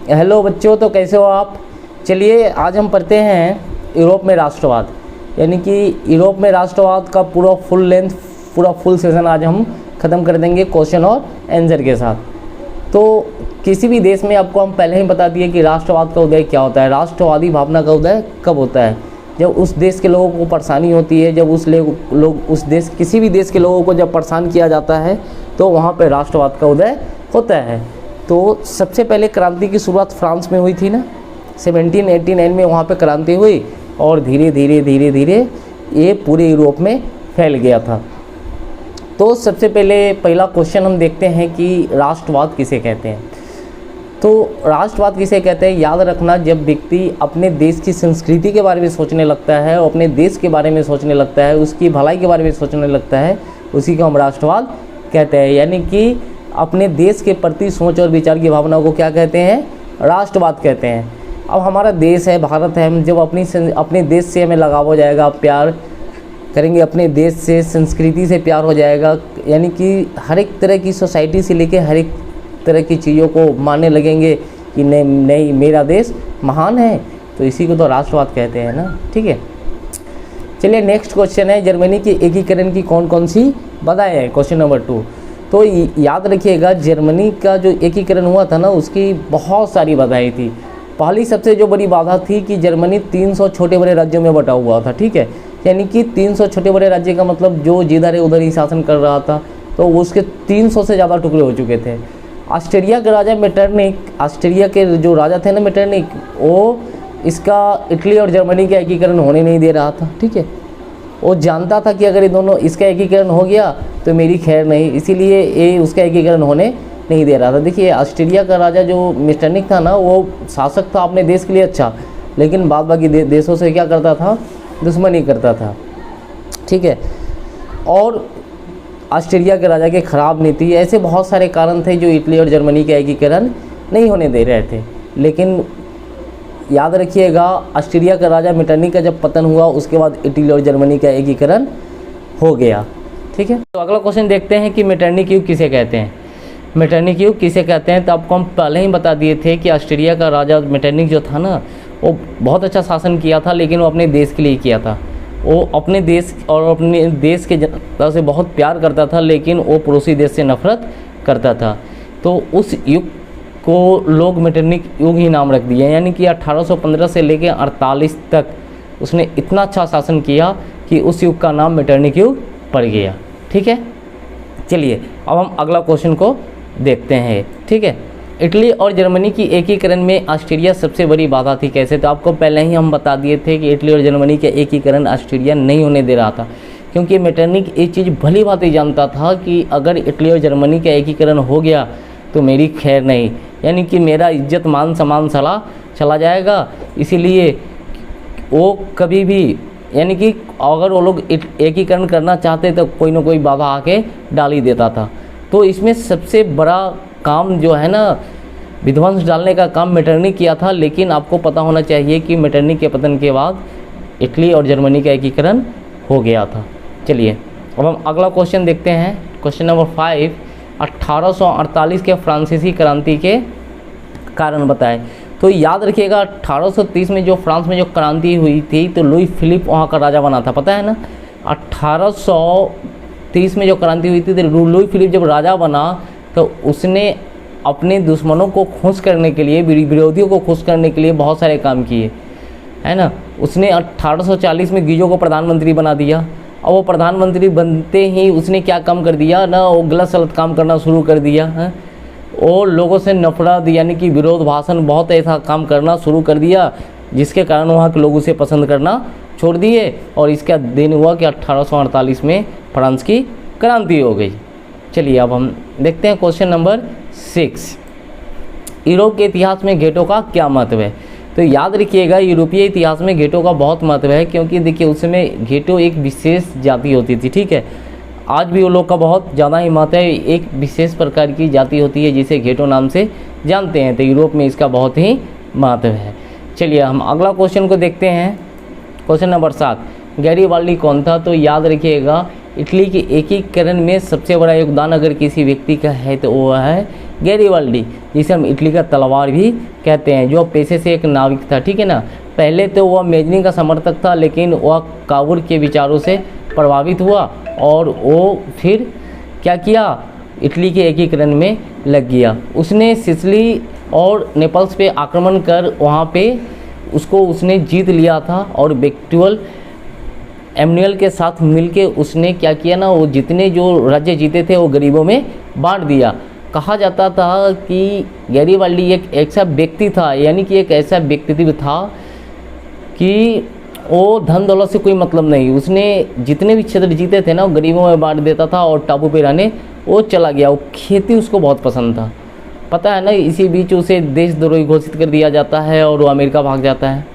Hello बच्चों, तो कैसे हो आप। चलिए आज हम पढ़ते हैं यूरोप में राष्ट्रवाद, यानी कि यूरोप में राष्ट्रवाद का पूरा फुल सेशन आज हम ख़त्म कर देंगे क्वेश्चन और आंसर के साथ। तो किसी भी देश में आपको हम पहले ही बता दिए कि राष्ट्रवाद का उदय क्या होता है। राष्ट्रवादी भावना का उदय कब होता है? जब उस देश के लोगों को परेशानी होती है, जब किसी भी देश के लोगों को जब परेशान किया जाता है तो वहाँ पे राष्ट्रवाद का उदय होता है। तो सबसे पहले क्रांति की शुरुआत फ्रांस में हुई थी ना, 1789 में वहाँ पे क्रांति हुई और धीरे धीरे ये पूरे यूरोप में फैल गया था। तो सबसे पहले पहला क्वेश्चन हम देखते हैं कि राष्ट्रवाद किसे कहते हैं। तो राष्ट्रवाद किसे कहते हैं, याद रखना, जब व्यक्ति अपने देश की संस्कृति के बारे में सोचने लगता है और अपने देश के बारे में सोचने लगता है, उसकी भलाई के बारे में सोचने लगता है, उसी को हम राष्ट्रवाद कहते हैं। यानी कि अपने देश के प्रति सोच और विचार की भावना को क्या कहते हैं? राष्ट्रवाद कहते हैं। अब हमारा देश है, भारत है, हम जब अपने देश से हमें लगाव हो जाएगा, प्यार करेंगे अपने देश से, संस्कृति से प्यार हो जाएगा, यानी कि हर एक तरह की सोसाइटी से लेके हर एक तरह की चीज़ों को मानने लगेंगे कि नहीं मेरा देश महान है, तो इसी को तो राष्ट्रवाद कहते हैं ना। ठीक है, चलिए नेक्स्ट क्वेश्चन है, जर्मनी के एकीकरण की कौन कौन सी बाधाएं हैं। Question number 2। तो याद रखिएगा, जर्मनी का जो एकीकरण हुआ था ना, उसकी बहुत सारी बाधाएं थी। पहली सबसे जो बड़ी बाधा थी कि जर्मनी 300 छोटे बड़े राज्यों में बटा हुआ था। ठीक है, यानी कि 300 छोटे बड़े राज्य का मतलब जो जिधर है उधर ही शासन कर रहा था, तो उसके 300 से ज़्यादा टुकड़े हो चुके थे। ऑस्ट्रिया के राजा मेटरनिक, ऑस्ट्रिया के जो राजा थे ना मेटरनिक, वो इसका इटली और जर्मनी का एकीकरण होने नहीं दे रहा था। ठीक है, वो जानता था कि अगर ये दोनों इसका एकीकरण हो गया तो मेरी खैर नहीं, इसीलिए ये उसका एकीकरण होने नहीं दे रहा था। देखिए, ऑस्ट्रिया का राजा जो मेटरनिक था ना, वो शासक था अपने देश के लिए अच्छा, लेकिन बाद बाकी देशों से क्या करता था? दुश्मनी करता था। ठीक है, और ऑस्ट्रिया के राजा की खराब नीति, ऐसे बहुत सारे कारण थे जो इटली और जर्मनी का एकीकरण नहीं होने दे रहे थे। लेकिन याद रखिएगा, ऑस्ट्रिया का राजा मेटरनिक का जब पतन हुआ उसके बाद इटली और जर्मनी का एकीकरण हो गया। ठीक है, तो अगला क्वेश्चन देखते हैं कि मेटरनिक युग किसे कहते हैं। मेटरनिक युग किसे कहते हैं, तो आपको हम पहले ही बता दिए थे कि ऑस्ट्रिया का राजा मेटरनिक जो था ना, वो बहुत अच्छा शासन किया था, लेकिन वो अपने देश के लिए किया था। वो अपने देश और अपने देश के जनता से बहुत प्यार करता था, लेकिन वो पड़ोसी देश से नफरत करता था। तो उस युग को लोग मेटरनिक युग ही नाम रख दिए, यानी कि 1815 से लेकर 48 तक उसने इतना अच्छा शासन किया कि उस युग का नाम मेटरनिक युग पड़ गया। ठीक है, चलिए अब हम अगला क्वेश्चन को देखते हैं। ठीक है, इटली और जर्मनी की एकीकरण में ऑस्ट्रिया सबसे बड़ी बाधा थी। कैसे? तो आपको पहले ही हम बता दिए थे कि इटली और जर्मनी का एकीकरण ऑस्ट्रिया नहीं होने दे रहा था, क्योंकि मेटरनिक एक चीज़ भली बात ही जानता था कि अगर इटली और जर्मनी का एकीकरण हो गया तो मेरी खैर नहीं, यानी कि मेरा इज्जत मान सम्मान चला जाएगा। इसीलिए वो कभी भी, यानी कि अगर वो लोग एकीकरण करना चाहते तो कोई ना कोई बाधा आके डाल ही देता था। तो इसमें सबसे बड़ा काम जो है ना, विध्वंस डालने का काम मेटरनिक किया था। लेकिन आपको पता होना चाहिए कि मेटरनिक के पतन के बाद इटली और जर्मनी का एकीकरण हो गया था। चलिए अब हम अगला क्वेश्चन देखते हैं। क्वेश्चन नंबर 5, 1848 के फ्रांसीसी क्रांति के कारण बताएं। तो याद रखिएगा, 1830 में जो फ्रांस में जो क्रांति हुई थी, तो लुई फिलिप वहाँ का राजा बना था, पता है ना। 1830 में जो क्रांति हुई थी, तो लुई फिलिप जब राजा बना तो उसने अपने दुश्मनों को खुश करने के लिए, विरोधियों को खुश करने के लिए बहुत सारे काम किए, है ना। उसने 1840 में गिजो को प्रधानमंत्री बना दिया, और वो प्रधानमंत्री बनते ही उसने क्या काम कर दिया ना, वो गलत सलत काम करना शुरू कर दिया है। वो लोगों से नफरत, यानी कि विरोध भाषण, बहुत ऐसा काम करना शुरू कर दिया, जिसके कारण वहाँ के लोग उसे पसंद करना छोड़ दिए, और इसका दिन हुआ कि 1848 में फ्रांस की क्रांति हो गई। चलिए अब हम देखते हैं क्वेश्चन नंबर 6, यूरोप के इतिहास में गेटो का क्या महत्व है। तो याद रखिएगा, यूरोपीय इतिहास में गेटो का बहुत महत्व है, क्योंकि देखिए उस समय गेटो एक विशेष जाति होती थी। ठीक है, आज भी वो लोग का बहुत ज़्यादा ही महत्व है। एक विशेष प्रकार की जाति होती है जिसे गेटो नाम से जानते हैं, तो यूरोप में इसका बहुत ही महत्व है। चलिए हम अगला क्वेश्चन को देखते हैं। क्वेश्चन नंबर 7, गैरीबाल्डी कौन था। तो याद रखिएगा, इटली के एकीकरण में सबसे बड़ा योगदान अगर किसी व्यक्ति का है तो वो है गैरिबाल्डी, जिसे हम इटली का तलवार भी कहते हैं, जो पेशे से एक नाविक था, ठीक है ना। पहले तो वह मेजनी का समर्थक था, लेकिन वह काबुल के विचारों से प्रभावित हुआ और वो फिर क्या किया, इटली के एकीकरण में लग गया। उसने सिसिली और नेपल्स पे आक्रमण कर वहाँ पे उसने जीत लिया था और विक्टोरिया एमनुएल के साथ मिलके उसने क्या किया ना, वो जितने जो राज्य जीते थे वो गरीबों में बांट दिया। कहा जाता था कि गैरिबाल्डी एक ऐसा व्यक्ति था, यानी कि एक ऐसा व्यक्तित्व था कि वो धन दौलत से कोई मतलब नहीं, उसने जितने भी क्षेत्र जीते थे ना वो गरीबों में बांट देता था और टापू पे रहने वो चला गया। वो खेती उसको बहुत पसंद था, पता है ना। इसी बीच उसे देशद्रोही घोषित कर दिया जाता है और वो अमेरिका भाग जाता है।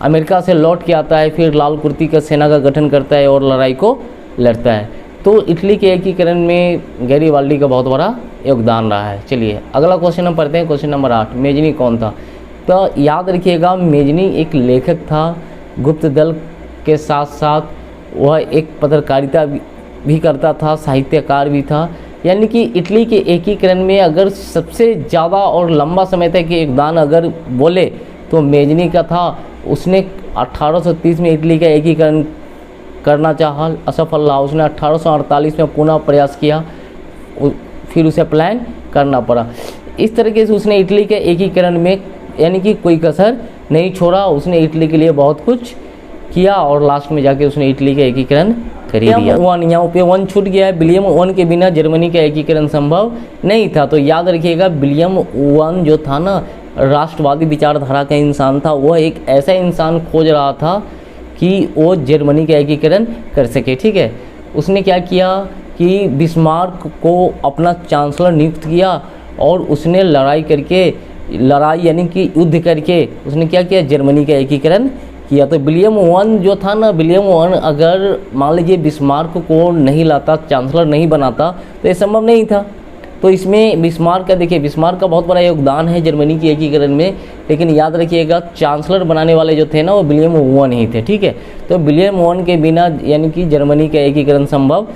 अमेरिका से लौट के आता है, फिर लाल कुर्ती का सेना का गठन करता है और लड़ाई को लड़ता है। तो इटली के एकीकरण में गैरिबाल्डी का बहुत बड़ा योगदान रहा है। चलिए अगला क्वेश्चन हम पढ़ते हैं, क्वेश्चन नंबर 8। मेजनी कौन था? तो याद रखिएगा, मेजनी एक लेखक था, गुप्त दल के साथ साथ वह एक पत्रकारिता भी करता था, साहित्यकार भी था। यानी कि इटली के एकीकरण में अगर सबसे ज़्यादा और लंबा समय तक योगदान अगर बोले तो मेजनी का था। उसने 1830 में इटली का एकीकरण करना चाहा, असफल रहा। उसने 1848 में पुनः प्रयास किया, फिर उसे प्लान करना पड़ा। इस तरीके से उसने इटली के एकीकरण में यानी कि कोई कसर नहीं छोड़ा। उसने इटली के लिए बहुत कुछ किया और लास्ट में जाके उसने इटली का एकीकरण कर ही दिया। यहाँ पे 1 छूट गया है। विलियम वन के बिना जर्मनी का एकीकरण संभव नहीं था। तो याद रखिएगा, विलियम वन जो था ना, राष्ट्रवादी विचारधारा का इंसान था। वह एक ऐसा इंसान खोज रहा था कि वो जर्मनी का एकीकरण कर सके, ठीक है। उसने क्या किया कि बिस्मार्क को अपना चांसलर नियुक्त किया और उसने लड़ाई यानी कि युद्ध करके उसने क्या किया, जर्मनी का एकीकरण किया। तो विलियम वन जो था ना, विलियम वन अगर मान लीजिए बिस्मार्क को नहीं लाता, चांसलर नहीं बनाता, तो ये संभव नहीं था। तो इसमें बिस्मार्क का देखिए, बिस्मार्क का बहुत बड़ा योगदान है जर्मनी के एकीकरण में। लेकिन याद रखिएगा, चांसलर बनाने वाले जो थे ना वो विलियम वन ही थे, ठीक है। तो विलियम वन के बिना यानी कि जर्मनी का एकीकरण संभव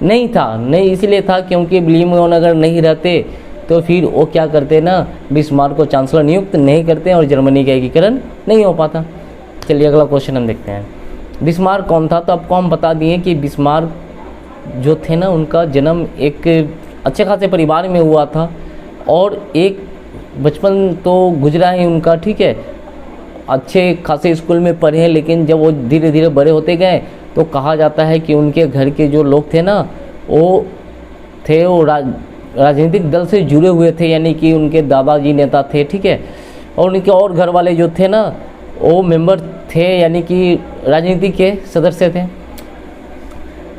नहीं था। नहीं इसलिए था क्योंकि विलियम वन अगर नहीं रहते तो फिर वो क्या करते ना, बिस्मार्क को चांसलर नियुक्त नहीं करते और जर्मनी का एकीकरण नहीं हो पाता। चलिए अगला क्वेश्चन हम देखते हैं। बिस्मार्क कौन था? तो आपको हम बता दिए कि बिस्मार्क जो थे ना, उनका जन्म एक अच्छे खासे परिवार में हुआ था और एक बचपन तो गुजरा है उनका, ठीक है। अच्छे खासे स्कूल में पढ़े हैं, लेकिन जब वो धीरे धीरे बड़े होते गए तो कहा जाता है कि उनके घर के जो लोग थे ना, वो राजनीतिक दल से जुड़े हुए थे, यानी कि उनके दादाजी नेता थे, ठीक है। और उनके और घर वाले जो थे ना वो मेंबर थे, यानी कि राजनीति के सदस्य थे।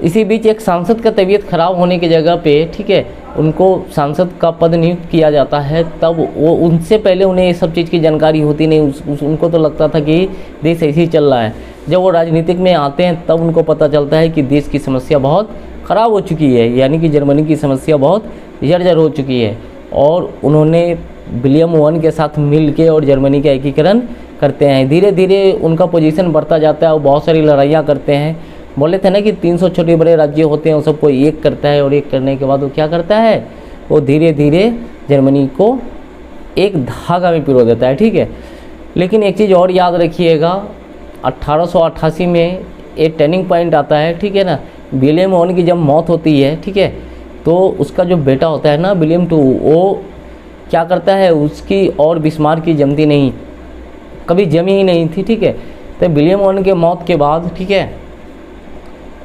इसी बीच एक सांसद का तबीयत खराब होने की जगह पे, ठीक है, उनको सांसद का पद नियुक्त किया जाता है। तब वो उनसे पहले उन्हें ये सब चीज़ की जानकारी होती नहीं, उनको तो लगता था कि देश ऐसे ही चल रहा है। जब वो राजनीतिक में आते हैं तब उनको पता चलता है कि देश की समस्या बहुत ख़राब हो चुकी है, यानी कि जर्मनी की समस्या बहुत जर्जर हो चुकी है। और उन्होंने विलियम वन के साथ मिल के और जर्मनी का एकीकरण करते हैं। धीरे धीरे उनका पोजीशन बढ़ता जाता है और बहुत सारी लड़ाइयाँ करते हैं। बोले थे ना कि 300 छोटे बड़े राज्य होते हैं, वो सबको एक करता है और एक करने के बाद वो क्या करता है, वो धीरे धीरे जर्मनी को एक धागा में पिरो देता है, ठीक है। लेकिन एक चीज़ और याद रखिएगा, 1888 में एक टर्निंग पॉइंट आता है, ठीक है ना। विलियम वन की जब मौत होती है, ठीक है, तो उसका जो बेटा होता है ना विलियम टू, वो क्या करता है, उसकी और बिस्मार्क की जमती नहीं, कभी जमी ही नहीं थी, ठीक है। तो विलियम वन के मौत के बाद, ठीक है,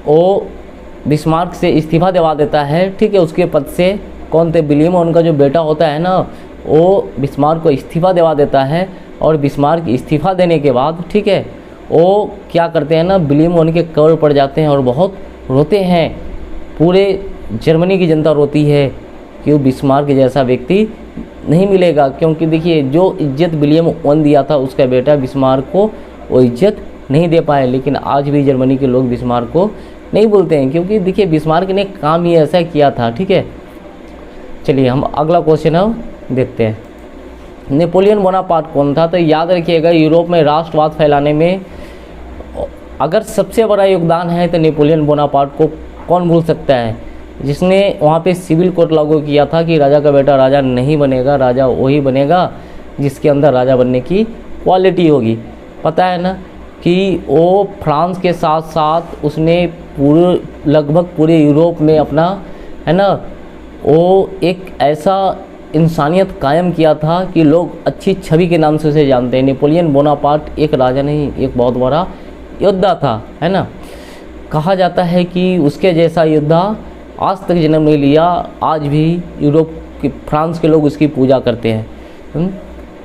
वो बिस्मार्क से इस्तीफा दिवा देता है, ठीक है, उसके पद से। कौन थे? विलियम वन का जो बेटा होता है ना, वो बिस्मार्क को इस्तीफा दिवा देता है। और बिस्मार्क इस्तीफा देने के बाद, ठीक है, वो क्या करते हैं ना, विलियम वन के कब्र पड़ जाते हैं और बहुत रोते हैं। पूरे जर्मनी की जनता रोती है कि वो बिस्मार्क जैसा व्यक्ति नहीं मिलेगा, क्योंकि देखिए जो इज्जत विलियम वन दिया था उसका बेटा बिस्मार्क को वो इज्जत नहीं दे पाए। लेकिन आज भी जर्मनी के लोग बिस्मार्क को नहीं बोलते हैं, क्योंकि देखिए बिस्मार्क ने काम ही ऐसा किया था, ठीक है। चलिए हम अगला क्वेश्चन हम देखते हैं। नेपोलियन बोनापार्ट कौन था? तो याद रखिएगा, यूरोप में राष्ट्रवाद फैलाने में अगर सबसे बड़ा योगदान है तो नेपोलियन बोनापार्ट को कौन भूल सकता है। जिसने वहाँ पे सिविल कोड लागू किया था कि राजा का बेटा राजा नहीं बनेगा, राजा वही बनेगा जिसके अंदर राजा बनने की क्वालिटी होगी। पता है ना कि वो फ्रांस के साथ साथ उसने लगभग पूरे यूरोप में अपना, है ना, वो एक ऐसा इंसानियत कायम किया था कि लोग अच्छी छवि के नाम से उसे जानते हैं। नेपोलियन बोनापार्ट एक राजा नहीं, एक बहुत बड़ा योद्धा था, है ना। कहा जाता है कि उसके जैसा योद्धा आज तक जन्म नहीं लिया। आज भी यूरोप के, फ्रांस के लोग उसकी पूजा करते हैं।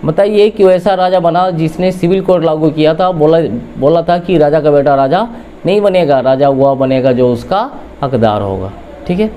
बताइए कि वैसा राजा बना जिसने सिविल कोड लागू किया था, बोला था कि राजा का बेटा राजा नहीं बनेगा, राजा वह बनेगा जो उसका हकदार होगा। ठीक है।